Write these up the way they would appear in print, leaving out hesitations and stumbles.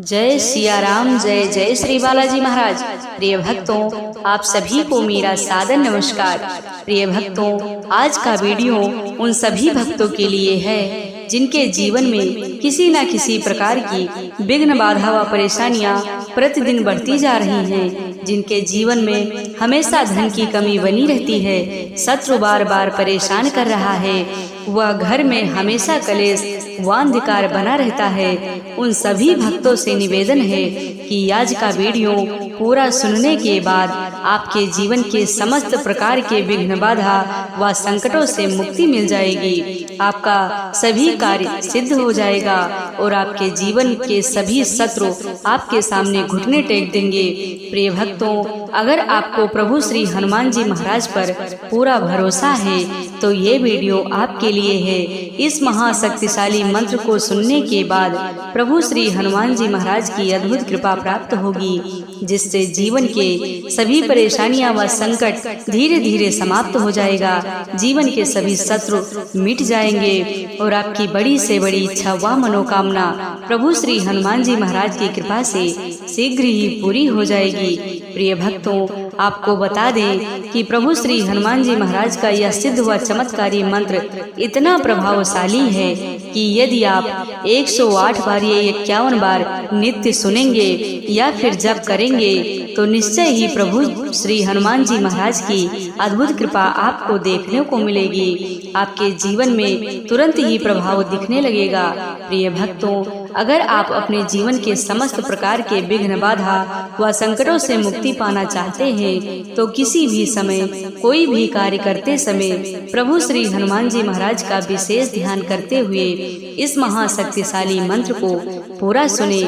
जय सिया राम, जय जय श्री बालाजी महाराज। प्रिय भक्तों, आप सभी को मेरा सादर नमस्कार। प्रिय भक्तों, आज का वीडियो उन सभी भक्तों के लिए है जिनके जीवन में किसी न किसी प्रकार की विघ्न बाधा व परेशानियां प्रतिदिन बढ़ती जा रही हैं, जिनके जीवन में हमेशा धन की कमी बनी रहती है, शत्रु बार बार परेशान कर रहा है, वह घर में हमेशा कलेश व अंधकार बना रहता है। उन सभी भक्तों से निवेदन है कि आज का वीडियो पूरा सुनने के बाद आपके जीवन के समस्त प्रकार के विघ्न बाधा व संकटों से मुक्ति मिल जाएगी। आपका सभी कार्य सिद्ध हो जाएगा और आपके जीवन के सभी शत्रु आपके सामने घुटने टेक देंगे। प्रिय भक्तों, अगर आपको प्रभु श्री हनुमान जी महाराज पर पूरा भरोसा है तो ये वीडियो आपके लिए है। इस महाशक्तिशाली मंत्र को सुनने के बाद प्रभु श्री हनुमान जी महाराज की अद्भुत कृपा प्राप्त होगी, जिससे जीवन के सभी परेशानियां व संकट धीरे धीरे समाप्त हो जाएगा। जीवन के सभी शत्रु मिट जाएंगे और आपकी बड़ी से बड़ी इच्छा व मनोकामना प्रभु श्री हनुमान जी महाराज की कृपा से शीघ्र ही पूरी हो जाएगी। प्रिय भक्तों, आपको बता दें कि प्रभु श्री हनुमान जी महाराज का यह सिद्ध व चमत्कारी मंत्र इतना प्रभावशाली है कि यदि आप 108 बार या 51 बार नित्य सुनेंगे या फिर जप करेंगे तो निश्चय ही प्रभु श्री हनुमान जी महाराज की अद्भुत कृपा आपको देखने को मिलेगी। आपके जीवन में तुरंत ही प्रभाव दिखने लगेगा। प्रिय भक्तों, अगर आप अपने जीवन के समस्त प्रकार के विघ्न बाधा व संकटों से मुक्ति पाना चाहते हैं तो किसी भी समय कोई भी कार्य करते समय प्रभु श्री हनुमान जी महाराज का विशेष ध्यान करते हुए इस महाशक्तिशाली मंत्र को पूरा सुने,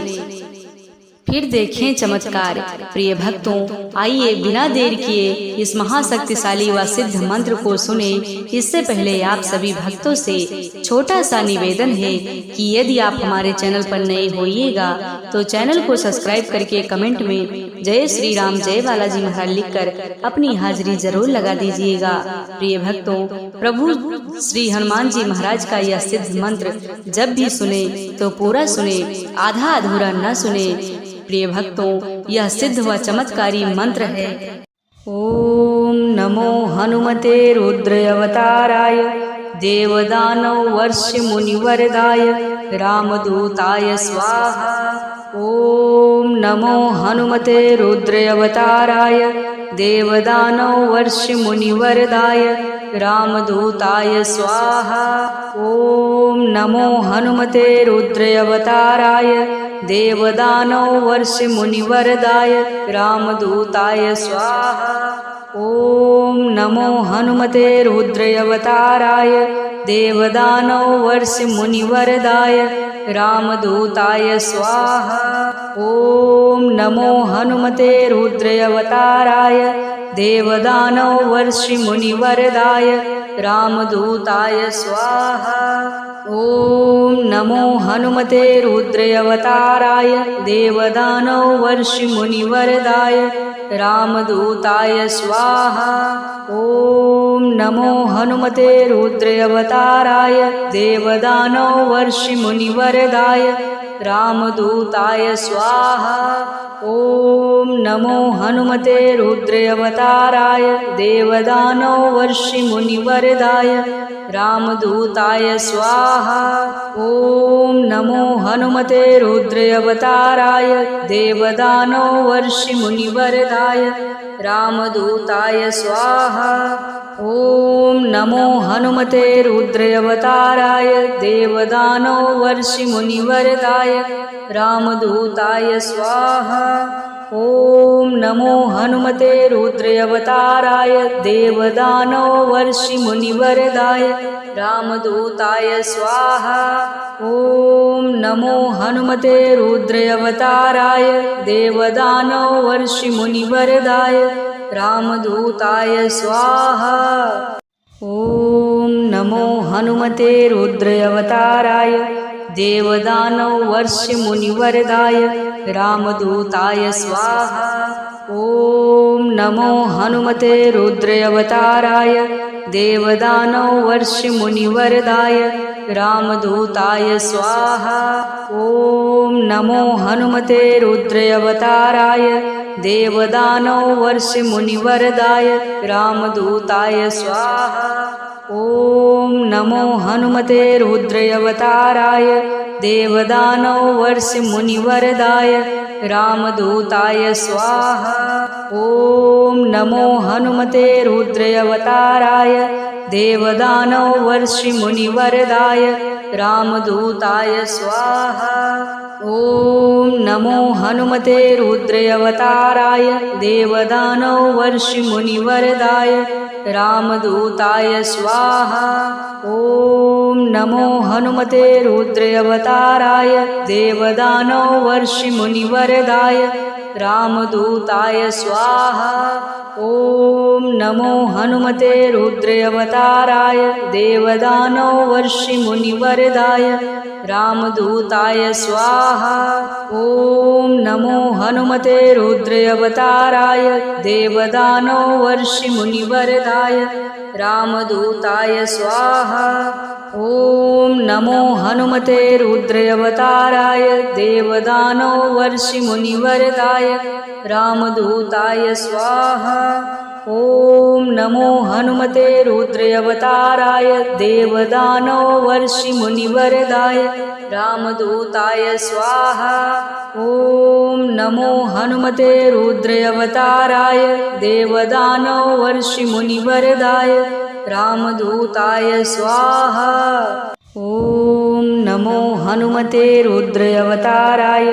फिर देखें चमत्कार। प्रिय भक्तों, आइए बिना देर किए इस महाशक्तिशाली व सिद्ध मंत्र को सुने। इससे पहले आप सभी भक्तों से छोटा सा निवेदन है कि यदि आप हमारे चैनल पर नए होइएगा तो चैनल को सब्सक्राइब करके कमेंट में जय श्री राम, जय बालाजी महाराज लिखकर अपनी हाजिरी जरूर लगा दीजिएगा। प्रिय भक्तों, प्रभु श्री हनुमान जी महाराज का यह सिद्ध मंत्र जब भी सुने तो पूरा सुने, आधा अधूरा न सुने। प्रिय भक्तों, यह सिद्ध व चमत्कारी मंत्र है। ओम नमो हनुमते रुद्रावताराय देवदानव वर्ष मुनिवरदाय रामदूताय स्वाहा। ओम नमो हनुमते रुद्रावताराय देवदानव वर्ष मुनिवरदाय रामदूताय स्वाहा। ओम नमो हनुमते रुद्रावताराय देवदानव वर्ष मुनिवरदाय रामदूताय स्वाहा। ओम नमो हनुमते रुद्रावताराय देवदानव वर्ष मुनिवरदाय रामदूताय स्वाहा। ओम नमो हनुमते रुद्रावताराय देवदानव वर्ष मुनिवरदाय रामदूताय स्वाहा। ओम नमो हनुमते रुद्रावताराय देवदानव वर्ष मुनिवरदाय रामदूताय स्वाहा। ओम नमो हनुमते रुद्रावताराय देवदानव वर्ष मुनिवरदाय रामदूताय स्वाहा। ओम नमो हनुमते रुद्रावताराय देवदानव वर्ष मुनिवरदाय रामदूताय स्वाहा। ओम नमो हनुमते रुद्रावताराय देवदानव वर्ष मुनिवरदाय रामदूताय स्वाहा। ओम नमो हनुमते रुद्रावताराय देवदानव वर्ष मुनिवरदाय रामदूताय स्वाहा। ओम नमो हनुमते रुद्रावताराय देवदानव वर्ष मुनिवरदाय रामदूताय स्वाहा। ओम नमो हनुमते रुद्रावताराय देवदानव वर्ष मुनिवरदाय रामदूताय स्वाहा। ओम नमो हनुमते रुद्रावताराय देवदानव वर्ष मुनिवरदाय रामदूताय स्वाहा। ओम नमो हनुमते रुद्रावताराय देवदानव वर्ष मुनिवरदाय रामदूताय स्वाहा। ओम नमो हनुमते रुद्रावताराय देवदानवर्षिमुनिवरदाय रामदूताय स्वाहा। ॐ नमो हनुमते रुद्रावताराय देवदानवर्षिमुनिवरदाय रामदूताय स्वाहा। ॐ नमो हनुमते रुद्रावताराय देवदानवर्षिमुनिवरदाय रामदूताय स्वाहा। ॐ नमो हनुमते रुद्रावताराय देवदानवर्षिमुनिवरदाय रामदूताय स्वाहा। ॐ नमो हनुमते रुद्रावताराय देवदानवर्षिमुनिवरदाय रामदूताय स्वाहा। ॐ नमो हनुमते रुद्रावताराय देवदानवर्षिमुनिवरदाय रामदूताय स्वाहा। ॐ नमो हनुमते रुद्रावताराय देवदानवर्षिमुनिवरदाय रामदूताय स्वाहा। ॐ नमो हनुमते रुद्रावताराय देवदानवर्षिमुनिवरदाय रामदूताय स्वाहा। ॐ नमो हनुमते रुद्रावताराय देवदानवर्षिमुनिवरदाय रामदूताय स्वाहा। ॐ नमो हनुमते रुद्रावताराय देवदानवर्षिमुनिवरदाय रामदूताय स्वाहा। ॐ नमो हनुमते रुद्रावताराय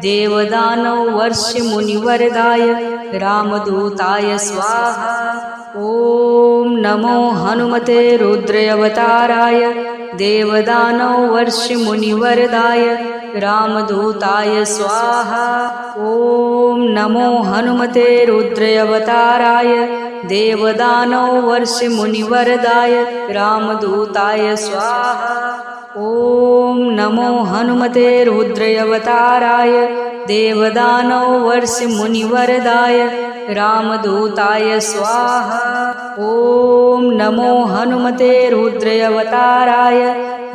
देवदानवर्षिमुनिवरदाय रामदूताय स्वाहा। ॐ नमो हनुमते रुद्रावताराय देवदानवर्षिमुनिवरदाय रामदूताय स्वाहा। ॐ नमो हनुमते रुद्रावताराय देवदानवर्षिमुनिवरदाय रामदूताय स्वाहा। ॐ नमो हनुमते रुद्रावताराय देवदानवर्षिमुनिवरदाय रामदूताय स्वाहा। ॐ नमो हनुमते रुद्रावताराय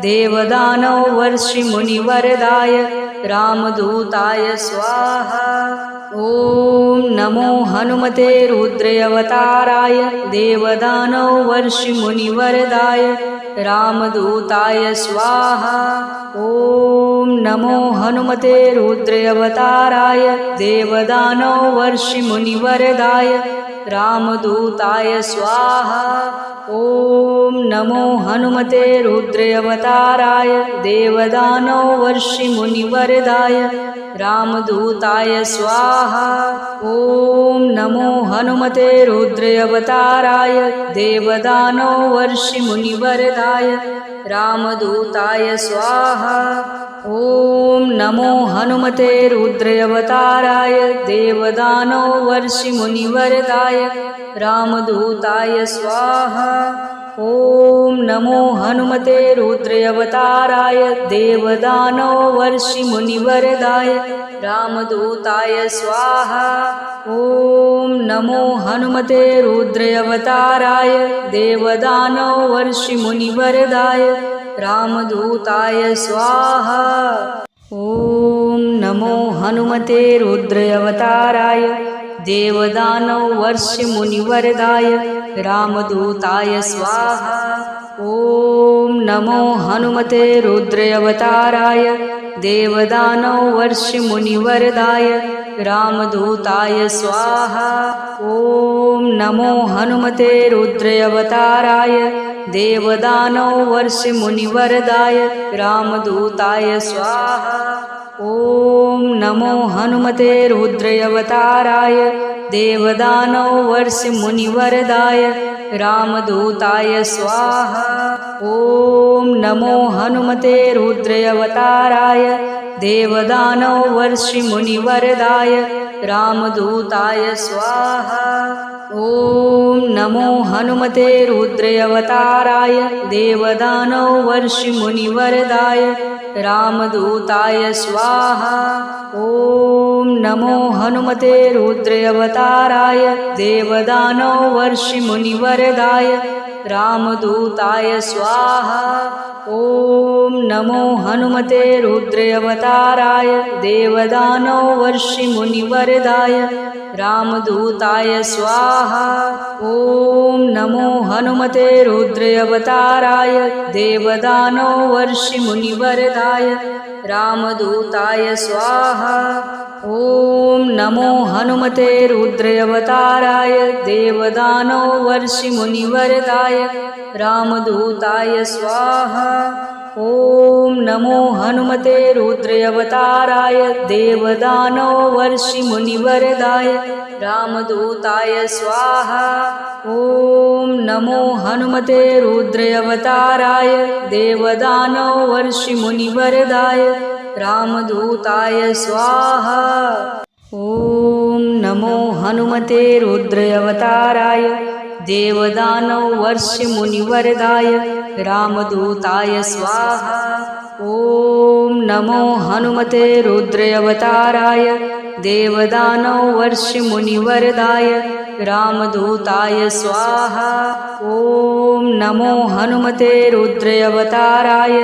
देवदानवर्षिमुनिवरदाय रामदूताय स्वाहा। ॐ नमो हनुमते रुद्रावताराय देवदानवर्षिमुनिवरदाय रामदूताय स्वाहा। ॐ नमो हनुमते रुद्रावताराय देवदानवर्षिमुनिवरदाय रामदूताय स्वाहा। ॐ नमो हनुमते रुद्रावताराय देवदानवर्षिमुनिवरदाय रामदूताय स्वाहा। ॐ नमो हनुमते रुद्रावताराय देवदानवर्षिमुनिवरदाय रामदूताय स्वाहा। ॐ नमो हनुमते रुद्रावताराय देवदानवर्षिमुनिवरदाय रामदूताय स्वाहा। ॐ नमो हनुमते रुद्रावताराय देवदानवर्षिमुनिवरदाय रामदूताय स्वाहा। ॐ नमो हनुमते रुद्रावताराय देवदानवर्षिमुनिवरदाय रामदूताय स्वाहा। ॐ नमो हनुमते रुद्रावताराय देवदानवर्षिमुनिवरदाय रामदूताय स्वाहा। ॐ नमो हनुमते रुद्रावताराय देवदानवर्षिमुनिवरदाय रामदूताय स्वाहा। ॐ नमो हनुमते रुद्रावताराय देवदानवर्षिमुनिवरदाय रामदूताय स्वाहा। ॐ नमो हनुमते रुद्रावताराय देवदानवर्षिमुनिवरदाय रामदूताय स्वाहा। ॐ नमो हनुमते रुद्रावताराय देवदानवर्षिमुनिवरदाय रामदूताय स्वाहा। ॐ नमो हनुमते रुद्रावताराय देवदानवर्षिमुनिवरदाय रामदूताय स्वाहा। ॐ नमो हनुमते रुद्रावताराय देवदानवर्षिमुनिवरदाय रामदूताय स्वाहा। ॐ नमो हनुमते रुद्रावताराय देवदानवर्षिमुनिवरदाय रामदूताय स्वाहा। ॐ नमो हनुमते रुद्रावताराय देवदानवर्षिमुनिवरदाय रामदूताय स्वाहा। ॐ नमो हनुमते रुद्रावताराय देवदानवर्षिमुनिवरदाय रामदूताय स्वाहा। ॐ नमो हनुमते रुद्रावताराय देवदानवर्षिमुनिवरदाय रामदूताय स्वाहा। ॐ नमो हनुमते रुद्रावताराय देवदानवर्षिमुनिवरदाय रामदूताय स्वाहा। ॐ नमो हनुमते रुद्रावताराय देवदानवर्षिमुनिवरदाय रामदूताय स्वाहा। ॐ नमो हनुमते रुद्रावताराय देवदानवर्षिमुनिवरदाय रामदूताय स्वाहा। ॐ नमो हनुमते रुद्रावताराय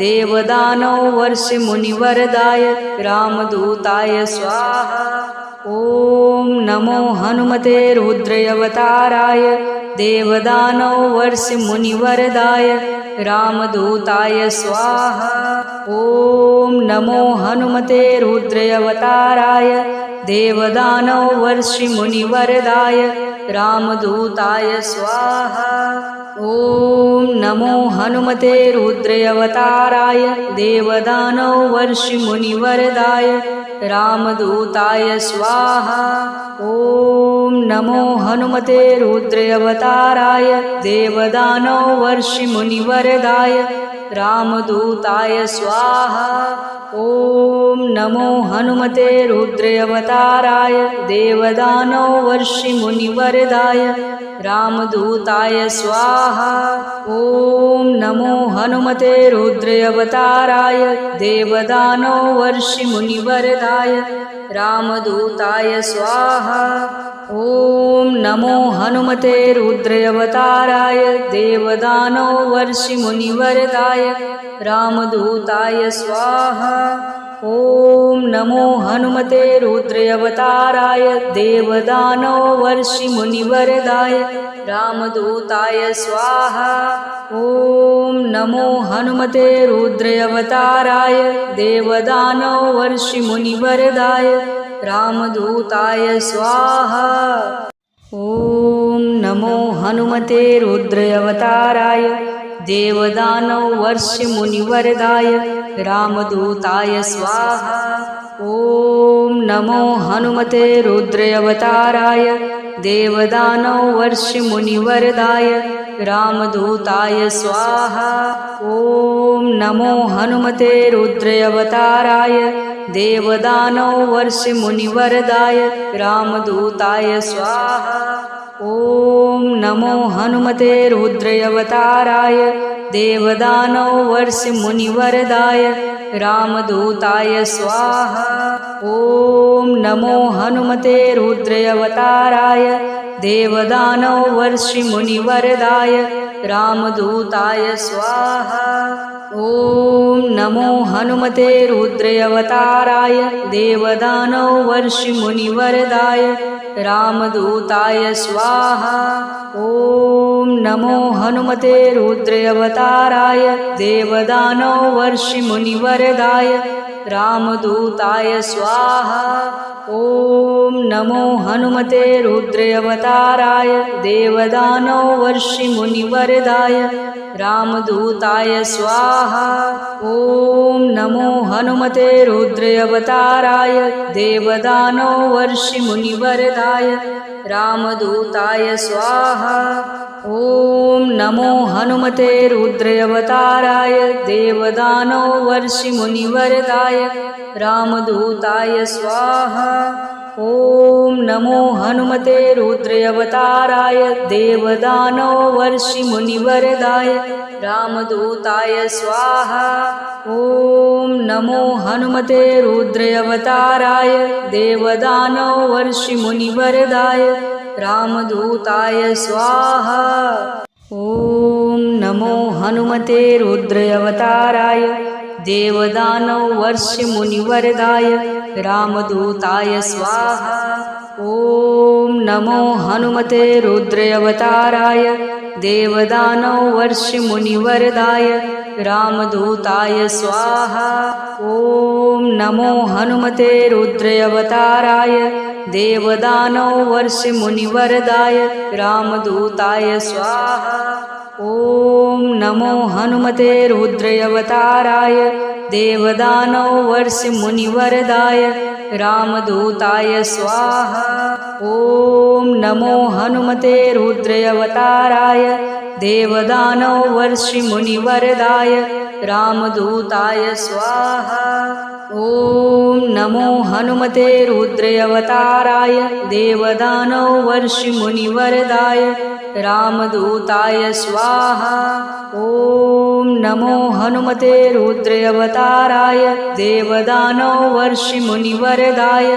देवदानवर्षिमुनिवरदाय रामदूताय स्वाहा। ॐ नमो हनुमते रुद्रावताराय देवदानवर्षिमुनिवरदाय रामदूताय स्वाहा। ॐ नमो हनुमते रुद्रावताराय देवदानवर्षिमुनिवरदाय रामदूताय स्वाहा। ॐ नमो हनुमते रुद्रावताराय देवदानवर्षिमुनिवरदाय रामदूताय स्वाहा। ॐ नमो हनुमते रुद्रावताराय देवदानवर्षिमुनिवरदाय रामदूताय स्वाहा। ॐ नमो हनुमते रुद्रावताराय देवदानवर्षिमुनिवरदाय रामदूताय स्वाहा। ॐ नमो हनुमते रुद्रावताराय देवदानवर्षिमुनिवरदाय रामदूताय स्वाहा। ॐ नमो हनुमते रुद्रावताराय देवदानवर्षिमुनिवरदाय रामदूताय स्वाहा। ॐ नमो हनुमते रुद्रावताराय देवदानवर्षिमुनिवरदाय रामदूताय स्वाहा। ॐ नमो हनुमते रुद्रावताराय देवदानवर्षिमुनिवरदाय रामदूताय स्वाहा। ॐ नमो हनुमते रुद्रावताराय देवदानवर्षिमुनिवरदाय रामदूताय स्वाहा। ॐ नमो हनुमते रुद्रावताराय देवदानवर्षिमुनिवरदाय रामदूताय स्वाहा। ॐ नमो हनुमते रुद्रावताराय देवदानवर्षिमुनिवरदाय रामदूताय स्वाहा। ॐ नमो हनुमते रुद्रावताराय देवदानवर्षिमुनिवरदाय रामदूताय स्वाहा। ॐ नमो हनुमते रुद्रावताराय देवदानवर्षिमुनिवरदाय रामदूताय स्वाहा। ॐ नमो हनुमते रुद्रावताराय देवदानवर्षिमुनिवरदाय रामदूताय स्वाहा। ॐ नमो हनुमते रुद्रावताराय देवदानवर्षिमुनिवरदाय रामदूताय स्वाहा। ॐ नमो हनुमते रुद्रावताराय देवदानवर्षिमुनिवरदाय रामदूताय स्वाहा। ॐ नमो हनुमते रुद्रावताराय देवदानवर्षिमुनिवरदाय रामदूताय स्वाहा। ॐ नमो हनुमते रुद्रावताराय देवदानवर्षिमुनिवरदाय रामदूताय स्वाहा। ॐ नमो हनुमते रुद्रावताराय देवदानवर्षिमुनिवरदाय रामदूताय स्वाहा। ॐ नमो हनुमते रुद्रावताराय देवदानवर्षिमुनिवरदाय रामदूताय स्वाहा। ॐ नमो हनुमते रुद्रावताराय देवदानवर्षमुनिवरदाय रामदूताय स्वाहा। ॐ नमो हनुमते रुद्रावताराय देवदानवर्षमुनिवरदाय रामदूताय स्वाहा। ॐ नमो हनुमते रुद्रावताराय देवदानवर्षमुनिवरदाय रामदूताय स्वाहा। ॐ नमो हनुमते रुद्रावताराय देवदानवर्षमुनिवरदाय रामदूताय स्वाहा। ॐ नमो हनुमते रुद्रावताराय देवदानवर्षमुनिवरदाय रामदूताय स्वाहा। ॐ नमो हनुमते रुद्रावताराय देवदानवर्षमुनिवरदाय रामदूताय स्वाहा। ॐ नमो हनुमते रुद्रावताराय देवदानवर्षमुनिवरदाय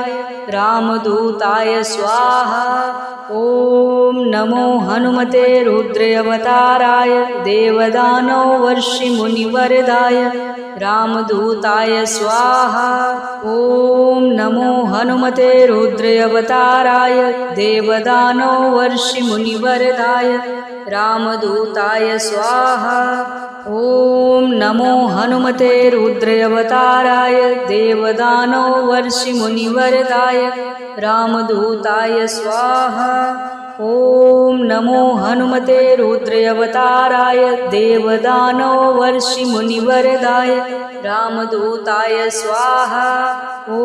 रामदूताय स्वाहा। ॐ नमो हनुमते रुद्रावताराय देवदानवर्षमुनिवरदाय रामदूताय स्वाहा। ॐ नमो हनुमते रुद्रावताराय देवदानवर्षमुनिवरदाय रामदूताय स्वाहा। ॐ नमो हनुमते रुद्रावताराय देवदानवर्षमुनिवरदाय रामदूताय स्वाहा। ॐ नमो हनुमते रुद्रावताराय देवदानवर्षमुनिवरदाय रामदूताय स्वाहा। ॐ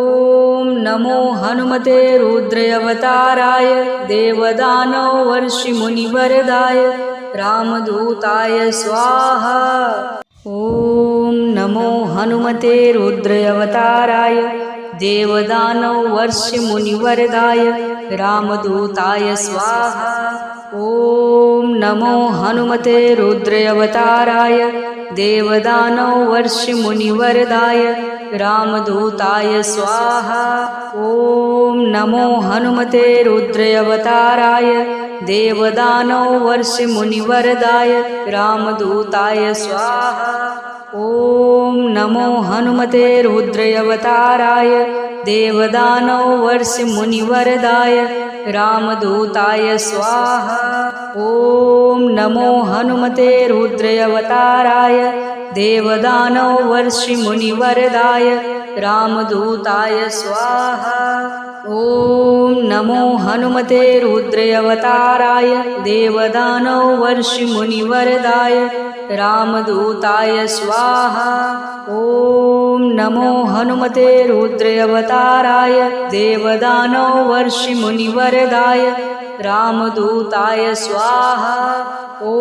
नमो हनुमते रुद्रावताराय देवदानवर्षमुनिवरदाय रामदूताय स्वाहा। ॐ नमो हनुमते रुद्रावताराय देवदानवर्षमुनिवरदाय रामदूताय स्वाहा। ॐ नमो हनुमते रुद्रावताराय देवदानवर्षमुनिवरदाय रामदूताय स्वाहा। ॐ नमो हनुमते रुद्रावताराय देवदानवर्षमुनिवरदाय रामदूताय स्वाहा। ॐ नमो हनुमते रुद्रावताराय देवदानवर्षमुनिवरदाय रामदूताय स्वाहा। ॐ नमो हनुमते रुद्रावताराय देवदानवर्षमुनिवरदाय रामदूताय स्वाहा। ॐ नमो हनुमते रुद्रावताराय देवदानवर्षमुनिवरदाय रामदूताय स्वाहा। ॐ नमो हनुमते रुद्रावताराय देवदानवर्षमुनिवरदाय रामदूताय स्वाहा। ॐ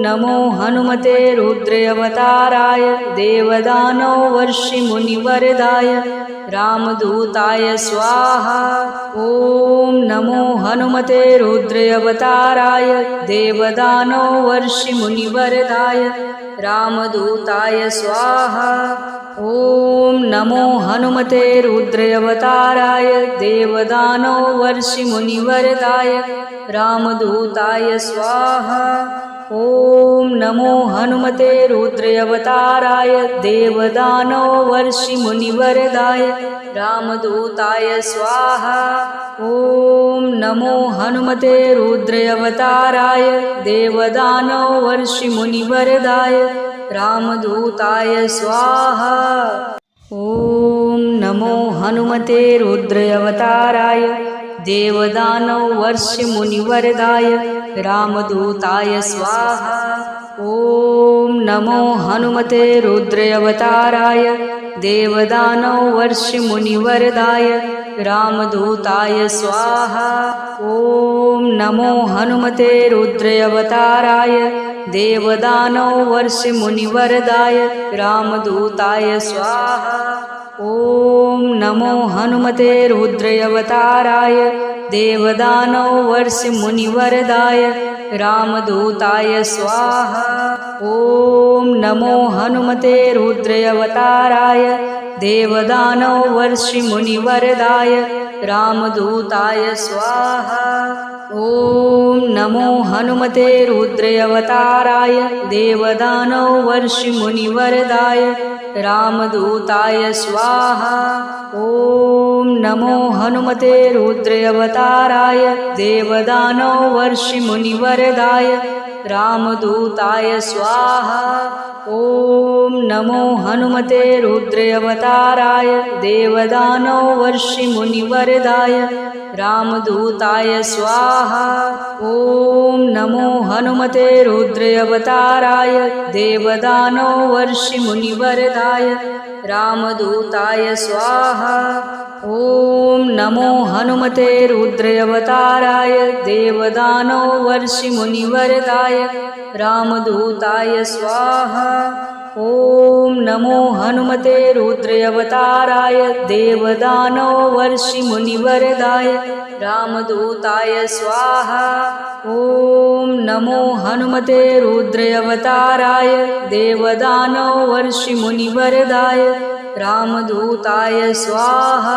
नमो हनुमते रुद्रावताराय देवदानवर्षमुनिवरदाय रामदूताय स्वाहा। ॐ नमो हनुमते रुद्रावताराय देवदानवर्षमुनिवरदाय रामदूताय स्वाहा। ॐ नमो हनुमते रुद्रावताराय देवदानवर्षमुनिवरदाय रामदूताय स्वाहा। ॐ नमो हनुमते रुद्रावताराय देवदानवर्षमुनिवरदाय रामदूताय स्वाहा। ॐ नमो हनुमते रुद्रावताराय देवदानवर्षमुनिवरदाय रामदूताय स्वाहा। ॐ नमो हनुमते रुद्रावताराय देवदानवर्षमुनिवरदाय रामदूताय स्वाहा। ॐ नमो हनुमते रुद्रावताराय देवदानवर्षमुनिवरदाय रामदूताय स्वाहा। ॐ नमो हनुमते रुद्रावताराय देवदानवर्षमुनिवरदाय रामदूताय स्वाहा। ॐ नमो हनुमते रुद्रावताराय देवदानवर्षमुनिवरदाय रामदूताय स्वाहा। ॐ नमो हनुमते रुद्रावताराय देवदानव वर्षि मुनिवरदाय रामदूताय स्वाहा। ओम नमो हनुमते रुद्रावताराय देवदानव वर्षि मुनिवरदाय रामदूताय स्वाहा। ओम नमो हनुमते रुद्रावताराय देवदानव वर्षि मुनिवरदाय रामदूताय स्वाहा। ओम नमो हनुमते रुद्रावताराय देवदानव वर्षि मुनिवरदाय रामदूताय स्वाहा। ओम नमो हनुमते रुद्रावताराय देवदानव वर्षि मुनिवरदाय रामदूताय स्वाहा। ओम नमो हनुमते रुद्रावताराय देवदानव वर्षि मुनिवरदाय रामदूताय स्वाहा। ओम नमो हनुमते रुद्रावताराय देवदानव वर्षि मुनिवरदाय रामदूताय स्वाहा। ओम नमो हनुमते रुद्रावताराय देवदानव वर्षि मुनिवरदाय रामदूताय स्वाहा।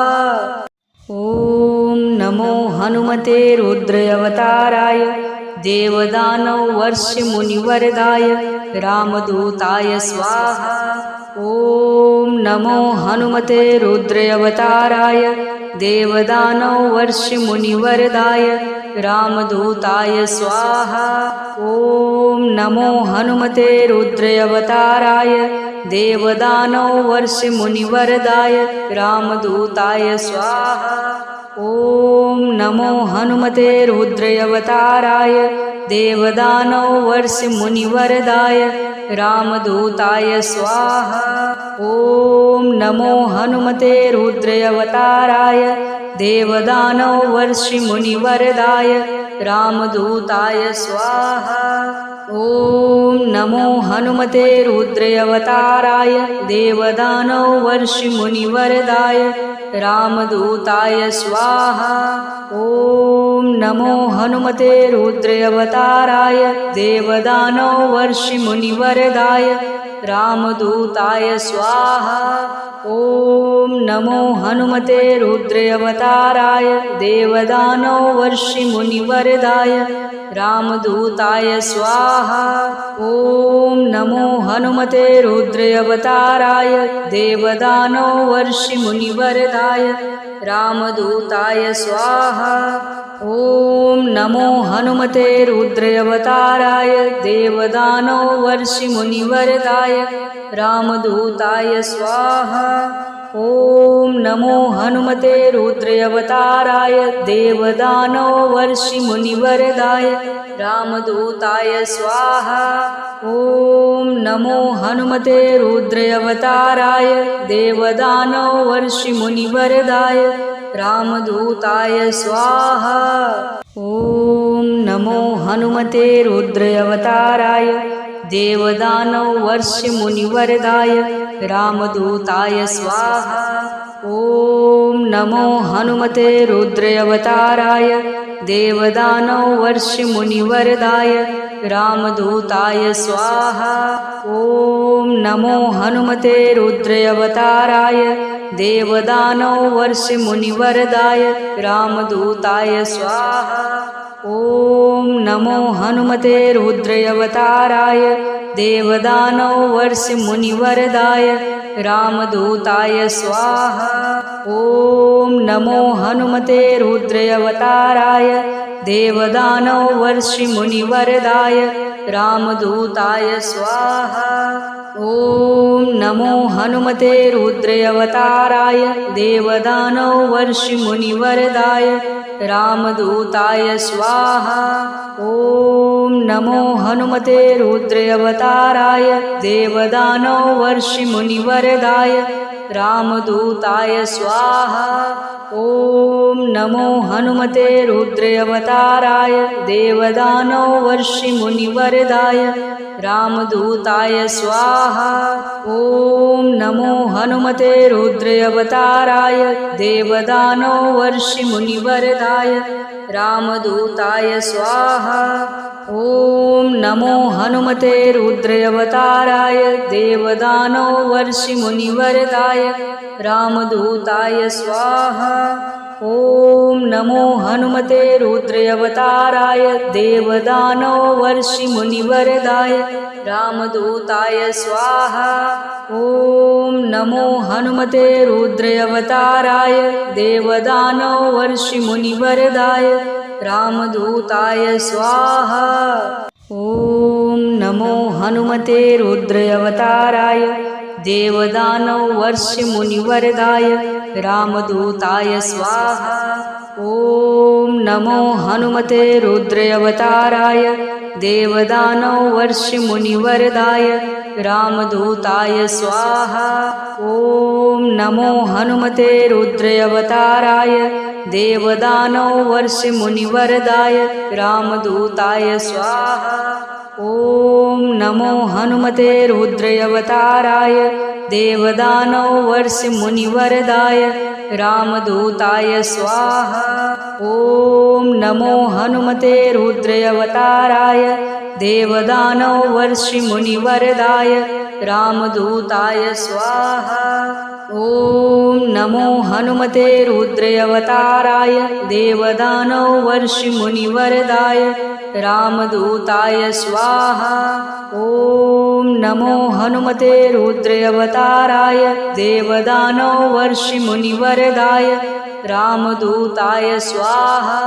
ओम नमो हनुमते रुद्रावताराय देवदानव वर्षि मुनिवरदाय रामदूताय स्वाहा। ओम नमो हनुमते रुद्रावताराय देवदानव वर्षि मुनिवरदाय रामदूताय स्वाहा। ओम नमो हनुमते रुद्रावताराय देवदानव वर्षि मुनिवरदाय रामदूताय स्वाहा। ओम नमो हनुमते रुद्रावताराय देवदानव वर्षि मुनिवरदाय रामदूताय स्वाहा। ओम नमो हनुमते रुद्रावताराय देवदानव वर्षि मुनिवरदाय रामदूताय स्वाहा। ओम नमो हनुमते रुद्रावताराय देवदानव वर्षि मुनिवरदाय रामदूताय स्वाहा। ओम नमो हनुमते रुद्रावताराय देवदानव वर्षि मुनिवरदाय रामदूताय स्वाहा। ओम नमो हनुमते रुद्रावताराय देवदानव वर्षि मुनिवरदाय रामदूताय स्वाहा। ओम नमो हनुमते रुद्रावताराय देवदानव वर्षि मुनिवरदाय रामदूताय स्वाहा। ओम नमो हनुमते रुद्रावताराय देवदानव वर्षि मुनिवरदाय रामदूताय स्वाहा। ओम नमो हनुमते रुद्रावताराय देवदानव वर्षि मुनिवरदाय रामदूताय स्वाहा। ओम नमो हनुमते रुद्रावताराय देवदानव वर्षि मुनिवरदाय रामदूताय स्वाहा। ओम नमो हनुमते रुद्रावताराय देवदानव वर्षि मुनिवरदाय रामदूताय स्वाहा। ओम नमो हनुमते रुद्रावताराय देवदानव वर्षि मुनिवरदाय रामदूताय स्वाहा। ओम नमो हनुमते रुद्रावताराय देवदानव वर्षि मुनिवरदाय रामदूताय स्वाहा। ओम नमो हनुमते रुद्रावताराय देवदानव वर्षि मुनिवरदाय रामदूताय स्वाहा। ओम नमो हनुमते रुद्रावताराय देवदानव वर्षि मुनिवरदाय रामदूताय स्वाहा। ओम नमो हनुमते रुद्रावताराय देवदानव वर्षि मुनिवरदाय रामदूताय स्वाहा। ओम नमो हनुमते रुद्रावताराय देवदानव वर्षि मुनिवरदाय रामदूताय स्वाहा। ओम नमो हनुमते रुद्रावताराय देवदानव वर्षि मुनिवरदाय रामदूताय स्वाहा। ओम नमो हनुमते रुद्रावताराय देवदानव वर्षि मुनिवरदाय रामदूताय स्वाहा। ओम नमो हनुमते रुद्रावताराय देवदानव वर्षि मुनिवरदाय मुनिवरदाय रामदूताय स्वाहा। ओम नमो हनुमते रुद्रावताराय देवदानवर्षि मुनिवरदाय रामदूताय स्वाहा। ओम नमो हनुमते रुद्रावताराय देवदानवर्षि मुनिवरदाय रामदूताय स्वाहा। ओम नमो हनुमते रुद्रावताराय देवदानवर्षि मुनिवरदाय रामदूताय स्वाहा। ओम नमो हनुमते रुद्रावताराय देवदानवर्षि मुनिवरदाय रामदूताय स्वाहा। ओम नमो हनुमते रुद्रावताराय देवदानवर्षि मुनिवरदाय रामदूताय स्वाहा। ओम नमो हनुमते रुद्रावताराय देवदानवर्षि मुनिवरदाय रामदूताय स्वाहा। ओम नमो हनुमते रुद्रावताराय देवदानवर्षि मुनिवरदाय रामदूताय स्वाहा। ओम नमो हनुमते रुद्रावताराय देवदानवर्षि मुनिवरदाय रामदूताय स्वाहा। ओम नमो हनुमते रुद्रावताराय देवदानवर्षि मुनिवरदाय रामदूताय स्वाहा।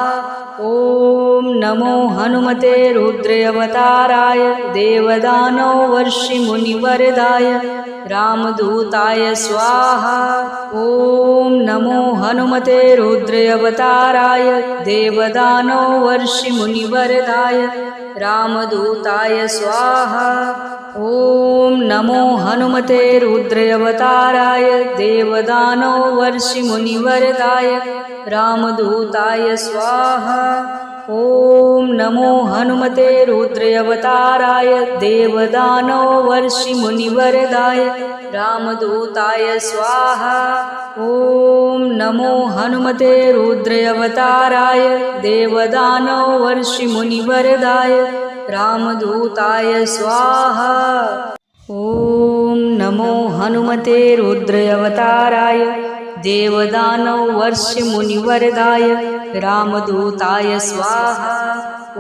ओम नमो हनुमते रुद्रावताराय देवदानवर्षि मुनिवरदाय रामदूताय स्वाहा। ओम नमो हनुमते रुद्रावताराय देवदानवर्षि मुनिवरदाय रामदूताय स्वाहा। ओम नमो हनुमते रुद्रावताराय देवदानवर्षि मुनिवरदाय रामदूताय स्वाहा। ओम नमो हनुमते रुद्रावताराय देवदानवर्षि मुनिवरदाय रामदूताय स्वाहा। ओम नमो हनुमते रुद्रावताराय देवदानवर्षि मुनिवरदाय रामदूताय स्वाहा। ओम नमो हनुमते रुद्रावताराय देवदानवर्षि मुनिवरदाय रामदूताय स्वाहा।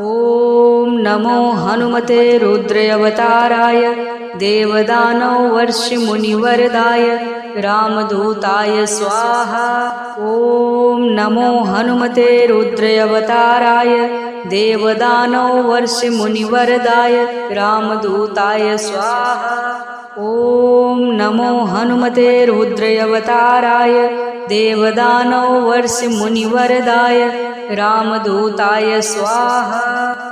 ओम नमो हनुमते रुद्रावताराय देवदानवर्षि मुनिवरदाय रामदूताय स्वाहा। ओम नमो हनुमते रुद्रावताराय देवदानवर्षि मुनिवरदाय रामदूताय स्वाहा। ओम नमो हनुमते रुद्रावताराय देवदानवर्षि मुनिवरदाय रामदूताय स्वाहा।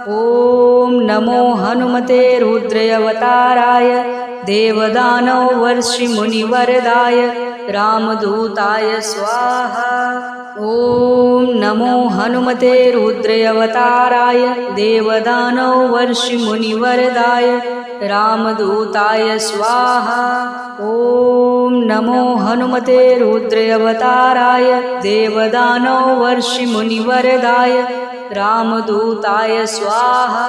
ओम नमो हनुमते रुद्रावताराय देवदानवर्षि मुनिवरदाय रामदूताय स्वाहा। ओम नमो हनुमते रुद्रावताराय देवदानवर्षि मुनिवरदाय रामदूताय स्वाहा। ओम नमो हनुमते रुद्रावताराय देवदानवर्षि मुनिवरदाय रामदूताय स्वाहा।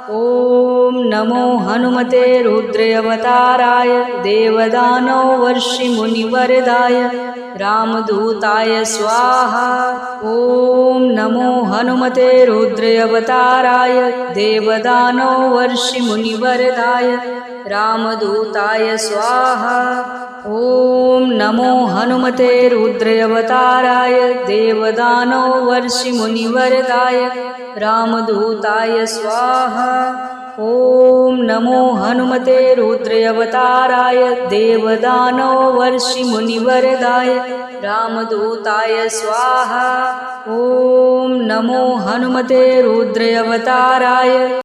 ओम नमो हनुमते रुद्रावताराय देवदानवर्षि मुनिवरदाय रामदूताय स्वाहा। ओम नमो हनुमते रुद्रावताराय देवदानवर्षि मुनिवरदाय रामदूताय स्वाहा। ओम नमो हनुमते रुद्रावताराय देवदानवर्षि मुनिवरदाय रामदूताय स्वाहा। ओम नमो हनुमते रुद्रावताराय देवदानवर्षि मुनिवरदाय रामदूताय स्वाहा। ओम नमो हनुमते रुद्रावताराय